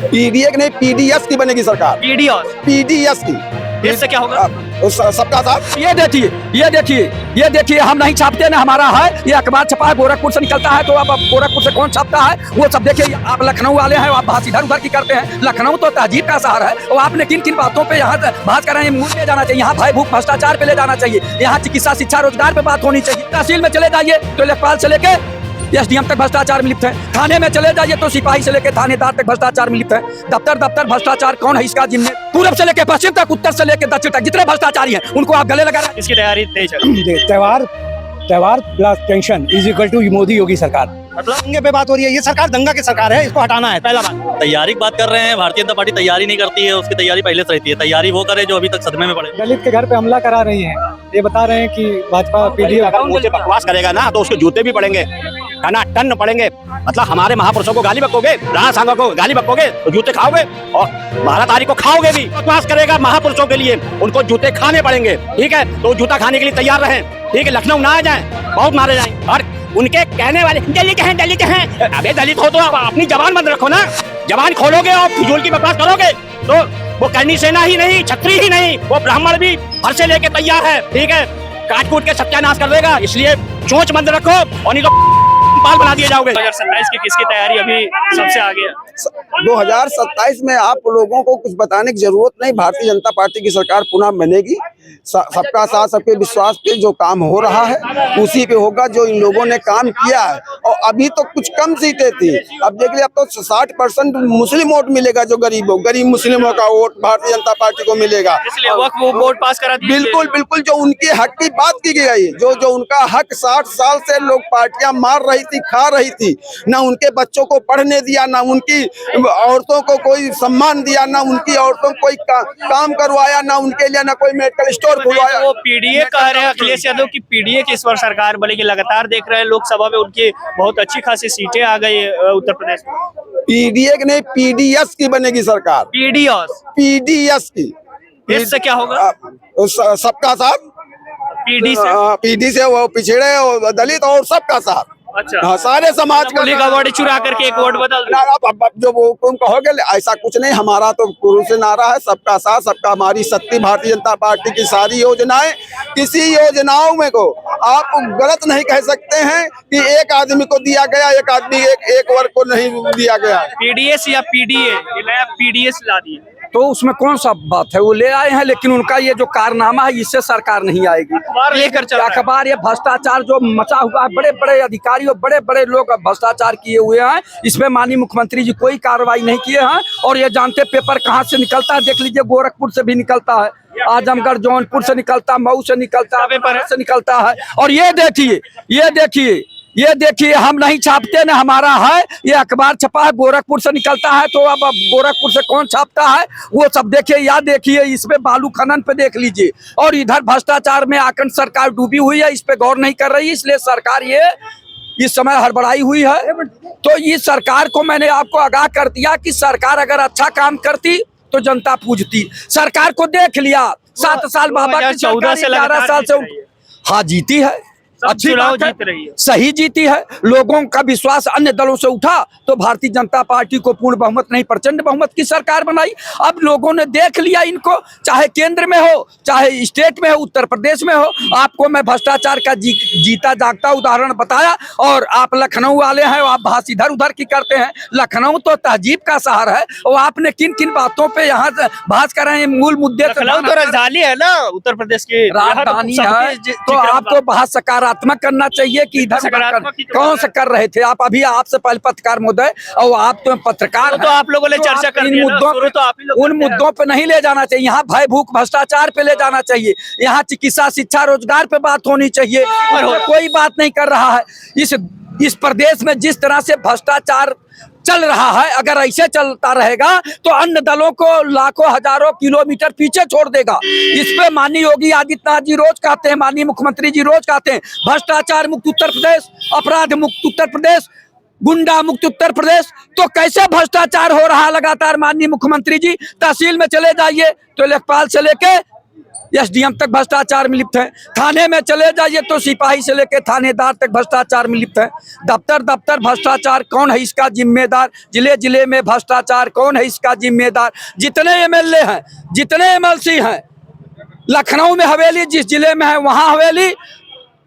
PDA नहीं, PDS की बनेगी सरकार। पीडीएस की। इससे क्या होगा? सबका साथ। ये देखिए हम नहीं छापते ना, हमारा है ये अखबार छपा है, गोरखपुर से निकलता है, तो अब गोरखपुर से कौन छापता है वो सब देखिए। आप लखनऊ वाले हैं, आप बात इधर उधर की करते हैं। लखनऊ तो तहजीब का शहर है, और आपने किन किन बातों पे यहाँ बात कर रहे हैं? मूल ले जाना चाहिए, यहाँ भय भूख भ्रष्टाचार पे ले जाना चाहिए, यहाँ चिकित्सा शिक्षा रोजगार पे बात होनी चाहिए। तहसील में चले जाइए तो लेखपाल से लेके एसडीएम तक भ्रष्टाचार में लिप्त है। थाने में चले जाइए तो सिपाही से लेकर थानेदार तक भ्रष्टाचार में लिप्त है। दफ्तर भ्रष्टाचार। कौन है इसका जिम्मे? पूरब से लेकर पश्चिम तक, उत्तर से लेकर दक्षिण तक जितने भ्रष्टाचारी हैं उनको आप गले लगा रहे हैं। इसकी तैयारी तेज है। त्योहार plus tension is equal to Modi Yogi सरकार। मतलब दंगे पे बात हो रही है, ये सरकार दंगा की सरकार है, इसको हटाना है। पहला बात तैयारी की बात कर रहे हैं, भारतीय जनता पार्टी तैयारी नहीं करती है, उसकी तैयारी पहले से रहती है। तैयारी वो करे जो अभी तक सदमे में पड़े। दलित के घर पे हमला करा रही है, ये बता रहे हैं कि भाजपा पीडीए मुझे बकवास करेगा ना तो उसके जूते भी पड़ेंगे, टन पड़ेंगे। मतलब हमारे महापुरुषों को गाली बकोगे, राणा सांगा को गाली बकोगे तो जूते खाओगे, और महाराज को खाओगे भी। बकवास करेगा महापुरुषों के लिए, उनको जूते खाने पड़ेंगे। ठीक है, तो जूता खाने के लिए तैयार रहें। ठीक है, लखनऊ ना आ जाए, बहुत मारे जाएं। और उनके कहने वाले दलित हैं। अबे दलित हो तो आप अपनी जबान बंद रखो ना। जबान खोलोगे और फिजूल की बकवास करोगे तो वो करनी सेना ही नहीं, छत्री ही नहीं, वो ब्राह्मण भी हर से लेके तैयार है। ठीक है, काट कूट के सत्यानाश कर देगा, इसलिए चोंच बंद रखो और नहीं तो पाल बना दिए जाओगे। 2027 की किसकी तैयारी अभी सबसे आगे है? 2027 में आप लोगों को कुछ बताने की जरूरत नहीं। भारतीय जनता पार्टी की सरकार पुनः बनेगी। सबका साथ सबके विश्वास पे जो काम हो रहा है उसी पे होगा, जो इन लोगों ने काम किया है। और अभी तो कुछ कम सीटें थी, अब देख लिया, अब तो 60% मुस्लिम वोट मिलेगा। जो गरीब मुस्लिमों का वोट भारतीय जनता पार्टी को मिलेगा, इसलिए वक्त वो वोट पास करा दीजिए। बिल्कुल जो उनके हक की बात की गई, जो उनका हक 60 साल से लोग पार्टियां मार रही थी, खा रही थी, ना उनके बच्चों को पढ़ने दिया, ना उनकी औरतों को कोई सम्मान दिया, ना उनकी औरतों को कोई काम करवाया, ना उनके लिए ना कोई मेडिकल स्टोर खुलवाया। वो पीडीए कह रहे हैं अखिलेश यादव की पीडीए की इस बार सरकार बनेगी। लगातार देख रहे हैं लोकसभा में उनकी बहुत अच्छी खासी सीटें आ गई उत्तर प्रदेश में। पीडीए की नहीं, पीडीएस की बनेगी सरकार। पीडीएस की। इससे क्या होगा? सबका साथ। पीडी से वो पिछड़े और दलित और सबका साथ। अच्छा, हाँ, सारे समाज का वोट चुरा करके एक वोट बदल अब जो वो तुम कहोगे, ऐसा कुछ नहीं। हमारा तो शुरू से नारा है सबका साथ सबका हमारी शक्ति। भारतीय जनता पार्टी की सारी योजनाएं, किसी योजनाओं में को आप गलत नहीं कह सकते हैं कि एक आदमी को दिया गया, एक आदमी एक वर्ग को नहीं दिया गया। पीडीएस या पीडीए, नया पीडीएस ला दिए तो उसमें कौन सा बात है? वो ले आए हैं, लेकिन उनका ये जो कारनामा है इससे सरकार नहीं आएगी। अखबार ये भ्रष्टाचार जो मचा हुआ है, बड़े बड़े अधिकारी और बड़े बड़े लोग भ्रष्टाचार किए हुए हैं, इसमें माननीय मुख्यमंत्री जी कोई कार्रवाई नहीं किए हैं। और ये जानते पेपर कहाँ से निकलता है, देख लीजिए, गोरखपुर से भी निकलता है, आजमगढ़ जौनपुर से निकलता है, मऊ से निकलता है, पेपर से निकलता है। और ये देखिए हम नहीं छापते ना, हमारा है ये अखबार छपा है, गोरखपुर से निकलता है, तो अब गोरखपुर से कौन छापता है वो सब देखिए। या देखिए इसमें बालू खनन पे देख लीजिए, और इधर भ्रष्टाचार में आकंठ सरकार डूबी हुई है, इस पे गौर नहीं कर रही, इसलिए सरकार ये इस समय हड़बड़ाई हुई है। तो इस सरकार को मैंने आपको आगाह कर दिया कि सरकार अगर अच्छा काम करती तो जनता पूजती। सरकार को देख लिया, 7 साल बाबा की 14 से 11 साल से हाँ जीती है, अच्छी बात है, सही जीती है। लोगों का विश्वास अन्य दलों से उठा तो भारतीय जनता पार्टी को पूर्ण बहुमत नहीं प्रचंड बहुमत की सरकार बनाई। अब लोगों ने देख लिया इनको, चाहे केंद्र में हो, चाहे स्टेट में हो, उत्तर प्रदेश में हो। आपको मैं भ्रष्टाचार का जीता जागता उदाहरण बताया, और आप लखनऊ वाले हैं, आप बात इधर उधर की करते हैं। लखनऊ तो तहजीब का शहर है, और आपने किन किन बातों पे यहाँ बात कर रहे हैं? मूल मुद्दे लखनऊ तो राजधानी है ना उत्तर प्रदेश की, राजधानी है, तो आपको बहुत सकारात्मक करना चाहिए कि इधर कौन से कर रहे थे आप? अभी आपसे पहले पत्रकार महोदय, और आप तो पत्रकार, तो आप लोगों ने चर्चा कर इन मुद्दों उन मुद्दों पे नहीं ले जाना चाहिए। यहाँ भय भूख भ्रष्टाचार पे ले जाना चाहिए, यहाँ चिकित्सा शिक्षा रोजगार पे बात होनी चाहिए, और कोई बात नहीं कर रहा है। इस प्रदेश में जिस तरह से भ्रष्टाचार चल रहा है, अगर ऐसे चलता रहेगा तो अन्य दलों को लाखों हजारों किलोमीटर पीछे छोड़ देगा। इस पे माननीय योगी आदित्यनाथ जी रोज कहते हैं, माननीय मुख्यमंत्री जी रोज कहते हैं, भ्रष्टाचार मुक्त उत्तर प्रदेश, अपराध मुक्त उत्तर प्रदेश, गुंडा मुक्त उत्तर प्रदेश। तो कैसे भ्रष्टाचार हो रहा है लगातार? माननीय मुख्यमंत्री जी तहसील में चले जाइए तो लेखपाल से लेके एसडीएम तक भ्रष्टाचार में लिप्त है। थाने में चले जाइए तो सिपाही से लेकर थानेदार तक भ्रष्टाचार में लिप्त है। दफ्तर दफ्तर भ्रष्टाचार, कौन है इसका जिम्मेदार? जिले जिले में भ्रष्टाचार, कौन है इसका जिम्मेदार? जितने एमएलए हैं, जितने एमएलसी हैं, लखनऊ में हवेली जिस जिले में है वहाँ हवेली,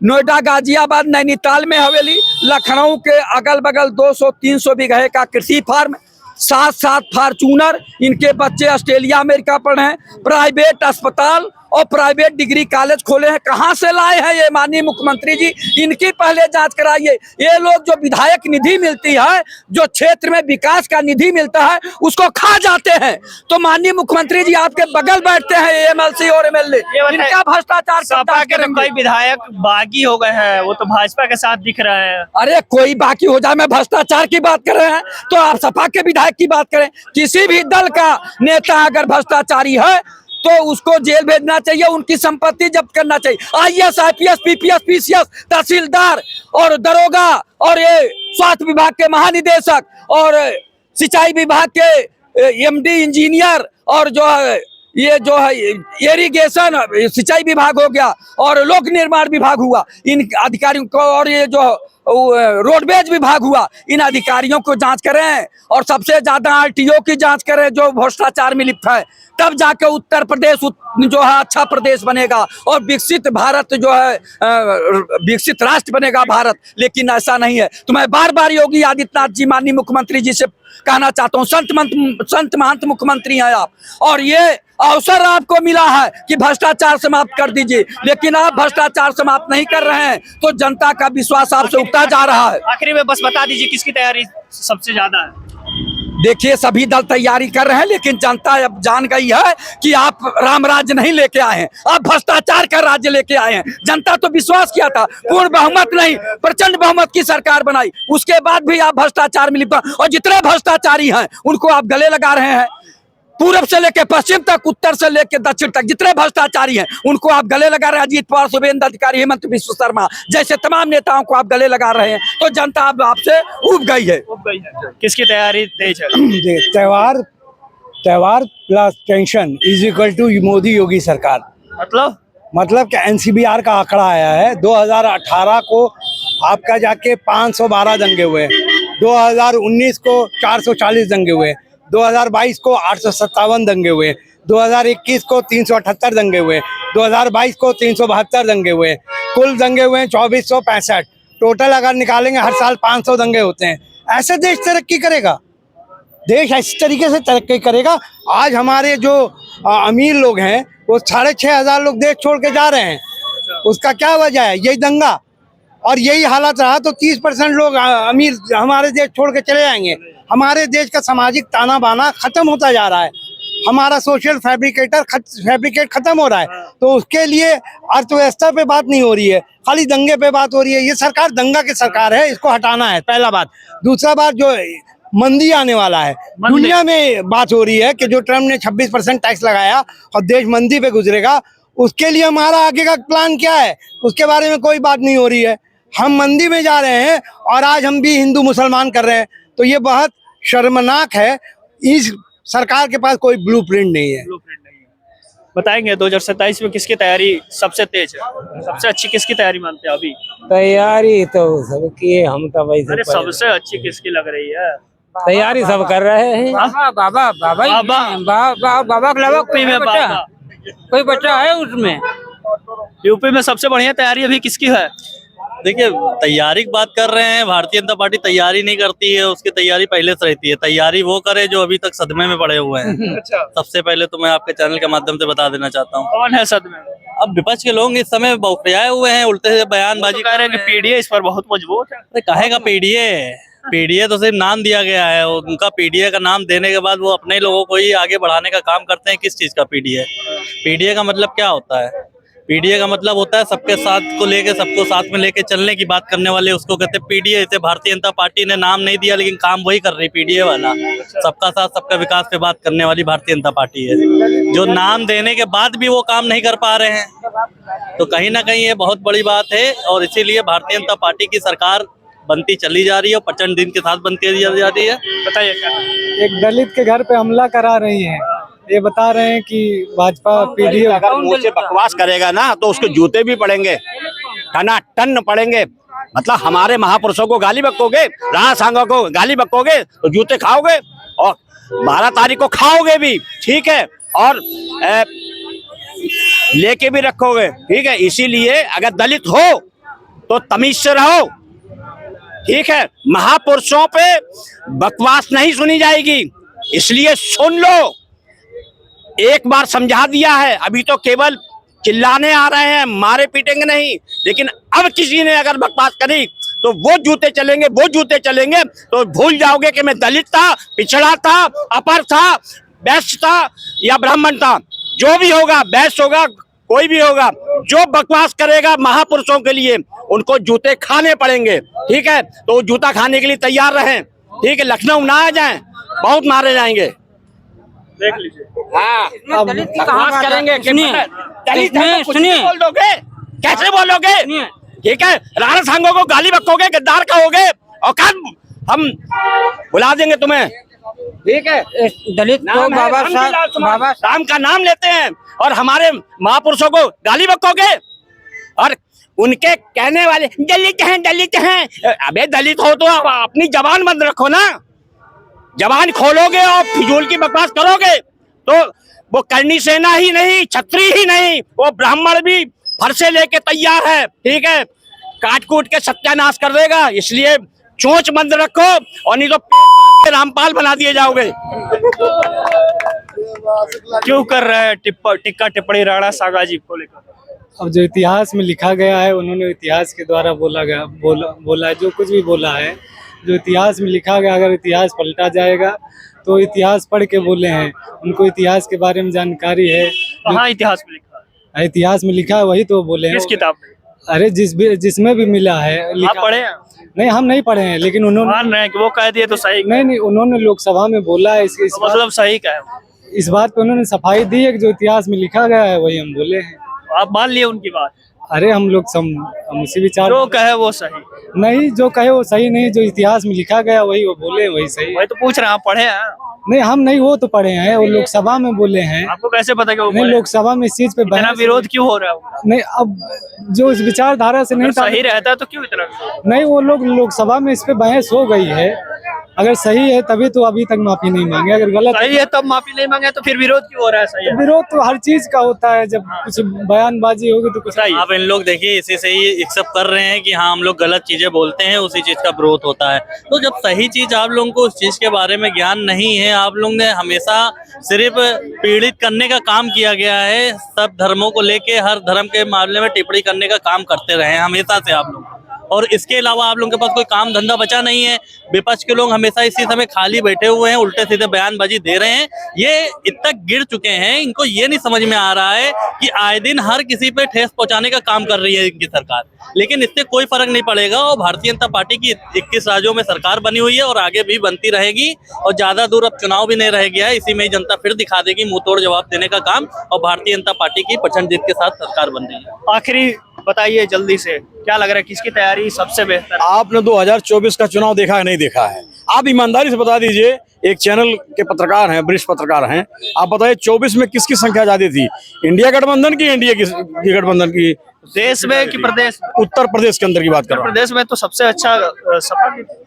नोएडा, गाजियाबाद, नैनीताल में हवेली, लखनऊ के अगल बगल 200-300 बीघे का कृषि फार्म, 7 फॉर्चूनर, इनके बच्चे ऑस्ट्रेलिया अमेरिका पढ़े हैं, प्राइवेट अस्पताल और प्राइवेट डिग्री कॉलेज खोले हैं। कहाँ से लाए हैं ये माननीय मुख्यमंत्री जी? इनकी पहले जांच कराइए। ये लोग जो विधायक निधि मिलती है, जो क्षेत्र में विकास का निधि मिलता है, उसको खा जाते हैं। तो माननीय मुख्यमंत्री जी आपके बगल बैठते हैं एमएलसी और एमएलए, इनका भ्रष्टाचार सपा के तो कई विधायक बागी हो गए हैं, वो तो भाजपा के साथ दिख रहे हैं। अरे कोई बाकी हो जाए, मैं भ्रष्टाचार की बात कर रहे हैं तो आप सपा के विधायक की बात करें। किसी भी दल का नेता अगर भ्रष्टाचारी है तो उसको जेल भेजना चाहिए, उनकी संपत्ति जब्त करना चाहिए। आईएएस, आईपीएस, पीपीएस, पीसीएस, तहसीलदार और दरोगा और ये स्वास्थ्य विभाग के महानिदेशक और सिंचाई विभाग के एमडी इंजीनियर और जो है ये जो है इरिगेशन सिंचाई विभाग हो गया और लोक निर्माण विभाग हुआ, इन अधिकारियों को, और ये जो रोडवेज विभाग हुआ, इन अधिकारियों को जांच करें और सबसे ज्यादा आरटीओ की जांच करें जो भ्रष्टाचार में लिप्त है। तब जाके उत्तर प्रदेश जो है अच्छा प्रदेश बनेगा और विकसित भारत जो है विकसित राष्ट्र बनेगा भारत। लेकिन ऐसा नहीं है। तो मैं बार बार योगी आदित्यनाथ जी माननीय मुख्यमंत्री जी से कहना चाहता हूँ, संत महंत मुख्यमंत्री हैं आप और ये अवसर आपको मिला है कि भ्रष्टाचार समाप्त कर दीजिए, लेकिन आप भ्रष्टाचार समाप्त नहीं कर रहे हैं तो जनता का विश्वास आपसे उठता जा रहा है। आखिरी में बस बता दीजिए किसकी तैयारी सबसे ज्यादा है? देखिए सभी दल तैयारी कर रहे हैं, लेकिन जनता अब जान गई है कि आप राम राज्य नहीं लेके आए हैं, आप भ्रष्टाचार का राज्य लेके आए हैं। जनता तो विश्वास किया था, पूर्ण बहुमत नहीं प्रचंड बहुमत की सरकार बनाई, उसके बाद भी आप भ्रष्टाचार में लिप्त और जितने भ्रष्टाचारी हैं उनको आप गले लगा रहे हैं। पूरब से लेकर पश्चिम तक, उत्तर से लेकर दक्षिण तक जितने भ्रष्टाचारी हैं उनको आप गले लगा रहे हैं। अजीत पवार, शुभेंद्र अधिकारी, हेमंत विश्व शर्मा जैसे तमाम नेताओं को आप गले लगा रहे हैं, तो जनता अब आपसे उब गई है। किसकी तैयारी तेज है? त्योहार plus tension is equal to Modi Yogi सरकार। मतलब कि एनसीबीआर का आंकड़ा आया है 2018 को आपका जाके 512 दंगे हुए, 2019 को 440 दंगे हुए, 2022 को 857 दंगे हुए, 2021 को 378 दंगे हुए, 2022 को 372 दंगे हुए, कुल दंगे हुए 2465। टोटल अगर निकालेंगे हर साल 500 दंगे होते हैं। ऐसे देश तरक्की करेगा? देश इस तरीके से तरक्की करेगा। आज हमारे जो अमीर लोग हैं वो 6500 लोग देश छोड़ के जा रहे हैं। उसका क्या वजह है? यही दंगा। और यही हालत रहा तो 30% लोग अमीर हमारे देश छोड़ के चले जाएंगे। हमारे देश का सामाजिक ताना बाना खत्म होता जा रहा है, हमारा सोशल फैब्रिकेट खत्म हो रहा है। तो उसके लिए अर्थव्यवस्था पे बात नहीं हो रही है, खाली दंगे पे बात हो रही है। ये सरकार दंगा की सरकार है, इसको हटाना है, पहला बात। दूसरा बात, जो मंदी आने वाला है, दुनिया में बात हो रही है कि जो ट्रम्प ने 26% टैक्स लगाया और देश मंदी पे गुजरेगा, उसके लिए हमारा आगे का प्लान क्या है उसके बारे में कोई बात नहीं हो रही है। हम मंदी में जा रहे हैं और आज हम भी हिंदू मुसलमान कर रहे हैं, तो ये बहुत शर्मनाक है। इस सरकार के पास कोई ब्लूप्रिंट नहीं है। बताएंगे 2027 में किसकी तैयारी सबसे तेज है, सबसे अच्छी किसकी तैयारी मानते हैं अभी? तैयारी तो सबकी है, हम तो वैसे। अरे सबसे अच्छी किसकी लग रही है? तैयारी सब कर रहे हैं। बाबा के अलावा कोई बच्चा है उसमें? यूपी में सबसे बढ़िया तैयारी अभी किसकी है? देखिए, तैयारी की बात कर रहे हैं, भारतीय जनता पार्टी तैयारी नहीं करती है, उसकी तैयारी पहले से रहती है। तैयारी वो करे जो अभी तक सदमे में पड़े हुए हैं। अच्छा। सबसे पहले तो मैं आपके चैनल के माध्यम से बता देना चाहता हूँ, कौन है सदमे? अब विपक्ष के लोग इस समय बौखलाए हुए हैं, उल्टे से बयानबाजी कह रहे हैं कि पीडीए इस पर बहुत मजबूत है। अरे कहेगा पीडीए तो सिर्फ नाम दिया गया है। उनका पीडीए का नाम देने के बाद वो अपने लोगों को ही आगे बढ़ाने का काम करते हैं। किस चीज का पीडीए का मतलब क्या होता है? पीडीए का मतलब होता है सबके साथ को लेके, सबको साथ में लेके चलने की बात करने वाले, उसको कहते हैं पीडीए। इसे भारतीय जनता पार्टी ने नाम नहीं दिया, लेकिन काम वही कर रही पीडीए वाला। सबका साथ सबका विकास पे बात करने वाली भारतीय जनता पार्टी है, जो नाम देने के बाद भी वो काम नहीं कर पा रहे हैं। तो कहीं ना कहीं ये बहुत बड़ी बात है और इसीलिए भारतीय जनता पार्टी की सरकार बनती चली जा रही है, प्रचंड दिन के साथ बनती जा रही है। बताइए क्या? एक दलित के घर पे हमला करा रही है ये बता रहे हैं कि भाजपा पीडीए अगर मुंह से बकवास करेगा ना तो उसके जूते भी पड़ेंगे, टन पड़ेंगे। मतलब हमारे महापुरुषों को गाली बकोगे, राणा सांगा को गाली बकोगे तो जूते खाओगे और 12 तारीख को खाओगे भी, ठीक है, और लेके भी रखोगे, ठीक है। इसीलिए अगर दलित हो तो तमीज से रहो, ठीक है। महापुरुषों पे बकवास नहीं सुनी जाएगी, इसलिए सुन लो। एक बार समझा दिया है, अभी तो केवल चिल्लाने आ रहे हैं, मारे पीटेंगे नहीं। लेकिन अब किसी ने अगर बकवास करी तो वो जूते चलेंगे, वो जूते चलेंगे। तो भूल जाओगे कि मैं दलित था, पिछड़ा था, अपर था, वैश्य था या ब्राह्मण था। जो भी होगा, वैश्य होगा, कोई भी होगा, जो बकवास करेगा महापुरुषों के लिए उनको जूते खाने पड़ेंगे, ठीक है। तो वो जूता खाने के लिए तैयार रहें, ठीक है। लखनऊ ना आ जाएं, बहुत मारे जाएंगे। देख लीजिए। हाँ, बकवास करेंगे, सुनिए बोल दोगे, कैसे बोलोगे, ठीक है। राणा सांगो को गाली बकोगे, गद्दार कहोगे और हम बुला देंगे तुम्हें, ठीक है। दलित को बाबा राम का नाम लेते हैं और हमारे महापुरुषों को गाली बकोगे और उनके कहने वाले दलित हैं। अबे दलित हो तो अपनी जबान बंद रखो ना। जबान खोलोगे और फिजूल की बकवास करोगे तो वो करनी सेना ही नहीं, छत्री ही नहीं, वो ब्राह्मण भी फरसे लेके तैयार है, ठीक है। काट कूट के सत्यानाश कर देगा। इसलिए चोंच बंद रखो और नहीं तो रामपाल बना दिए जाओगे। क्यों कर रहे हैं टिक्का टिप्पणी राणा सांगा जी को लेकर? अब जो इतिहास में लिखा गया है, उन्होंने इतिहास के द्वारा बोला है, जो कुछ भी बोला है, जो इतिहास में लिखा गया, अगर इतिहास पलटा जाएगा तो इतिहास पढ़ के बोले हैं। उनको इतिहास के बारे में जानकारी है। कहाँ इतिहास में लिखा है? इतिहास में लिखा है, वही तो बोले हैं। किस किताब में? अरे जिसमें भी मिला है आप पढ़े हैं? नहीं, हम नहीं पढ़े हैं, लेकिन उन्होंने मान रहे हैं कि वो कह दिए तो सही। नहीं, उन्होंने लोकसभा में बोला है। तो मतलब सही का है, इस बात पे उन्होंने सफाई दी है कि जो इतिहास में लिखा गया है वही हम बोले हैं। आप मान लिए उनकी बात? अरे हम उसी विचार, जो कहे वो सही नहीं, जो कहे वो सही नहीं, जो इतिहास में लिखा गया वही वो बोले, वही सही। वही तो पूछ रहे हैं, आप पढ़े हैं? नहीं, हम नहीं, वो तो पढ़े हैं, वो लोकसभा में बोले हैं। आपको कैसे पता कि वो नहीं, लोकसभा में इस चीज पे इतना विरोध क्यों हो रहा है? नहीं, अब जो इस विचारधारा से नहीं सही रहता है तो क्यों इतना विरोध? नहीं, वो लोग लोकसभा में इस पे बहस हो गई है। अगर सही है तभी तो अभी तक माफी नहीं मांगे, अगर गलत सही है तब माफी नहीं मांगे तो फिर विरोध क्यों हो रहा है? सही है, विरोध तो हर चीज का होता है, जब कुछ बयानबाजी होगी तो कुछ। आप इन लोग देखिए इसी से ही एक्सेप्ट कर रहे हैं कि हाँ हम लोग गलत चीजें बोलते हैं, उसी चीज का विरोध होता है। तो जब सही चीज आप लोगों को उस चीज के बारे में ज्ञान नहीं है, आप लोग ने हमेशा सिर्फ पीड़ित करने का काम किया गया है। सब धर्मों को लेके हर धर्म के मामले में टिप्पणी करने का काम करते रहे हैं हमेशा से आप लोग, और इसके अलावा आप लोगों के पास कोई काम धंधा बचा नहीं है। विपक्ष के लोग हमेशा इसी समय खाली बैठे हुए हैं, उल्टे सीधे बयानबाजी दे रहे हैं। ये इतना गिर चुके हैं, इनको ये नहीं समझ में आ रहा है कि आए दिन हर किसी पे ठेस पहुंचाने का काम कर रही है इनकी सरकार, लेकिन इससे कोई फर्क नहीं पड़ेगा। और भारतीय जनता पार्टी की 21 राज्यों में सरकार बनी हुई है और आगे भी बनती रहेगी, और ज्यादा दूर अब चुनाव भी नहीं रह गया है। इसी में जनता फिर दिखा देगी मुंह तोड़ जवाब देने का काम, और भारतीय जनता पार्टी की प्रचंड जीत के साथ सरकार बन रही है। आखिरी बताइए जल्दी से, क्या लग रहा है किसकी तैयारी सबसे बेहतर? आपने 2024 का चुनाव देखा है नहीं देखा है? आप ईमानदारी से बता दीजिए, एक चैनल के पत्रकार हैं, वरिष्ठ पत्रकार हैं, आप बताइए 24 में किसकी संख्या ज्यादा थी? इंडिया गठबंधन की, एनडीए की गठबंधन की? देश में कि प्रदेश? उत्तर प्रदेश के अंदर की बात कर रहा हूं। प्रदेश में तो सबसे अच्छा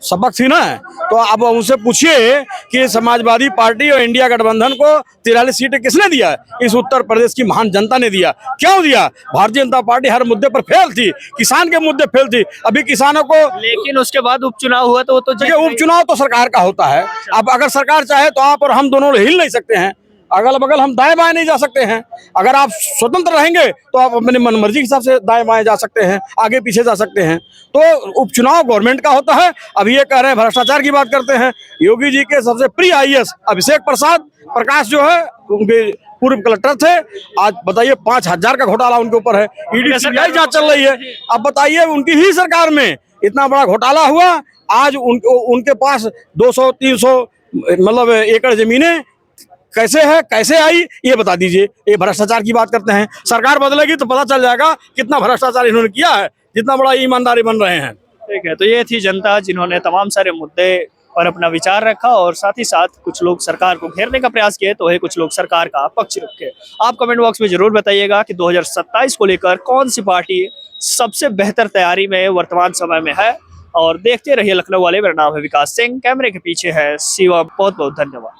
सबक थी ना। तो आप उनसे पूछिए कि समाजवादी पार्टी और इंडिया गठबंधन को 43 सीटें किसने दिया? इस उत्तर प्रदेश की महान जनता ने दिया। क्यों दिया? भारतीय जनता पार्टी हर मुद्दे पर फेल थी, किसान के मुद्दे फेल थी। अभी किसानों को, लेकिन उसके बाद उपचुनाव हुआ तो वो तो उपचुनाव तो सरकार का होता है। अब अगर सरकार चाहे तो आप और हम दोनों हिल नहीं सकते हैं, अगल बगल हम दाएं बाएं नहीं जा सकते हैं। अगर आप स्वतंत्र रहेंगे तो आप अपने मनमर्जी के हिसाब से दाएं बाएं जा सकते हैं, आगे पीछे जा सकते हैं। तो उपचुनाव गवर्नमेंट का होता है। अब ये कह रहे हैं भ्रष्टाचार की बात करते हैं। योगी जी के सबसे प्रिय आईएएस अभिषेक प्रकाश जो है, उनके पूर्व कलेक्टर थे। आज बताइए 5000 का घोटाला उनके ऊपर है, ईडी सीबीआई जांच चल रही है। अब बताइए उनकी ही सरकार में इतना बड़ा घोटाला हुआ, आज उनके पास 200-300 मतलब एकड़ जमीनें कैसे है, कैसे आई, ये बता दीजिए। ये भ्रष्टाचार की बात करते हैं। सरकार बदलेगी तो पता चल जाएगा कितना भ्रष्टाचार इन्होंने किया है, जितना बड़ा ईमानदारी बन रहे हैं। ठीक है, तो ये थी जनता जिन्होंने तमाम सारे मुद्दे और अपना विचार रखा, और साथ ही साथ कुछ लोग सरकार को घेरने का प्रयास किए, तो है कुछ लोग सरकार का पक्ष रखे। आप कमेंट बॉक्स में जरूर बताइएगा कि 2027 को लेकर कौन सी पार्टी सबसे बेहतर तैयारी में वर्तमान समय में है। और देखते रहिए लखनऊ वाले। मेरा नाम है विकास सिंह, कैमरे के पीछे है शिवम। बहुत बहुत धन्यवाद।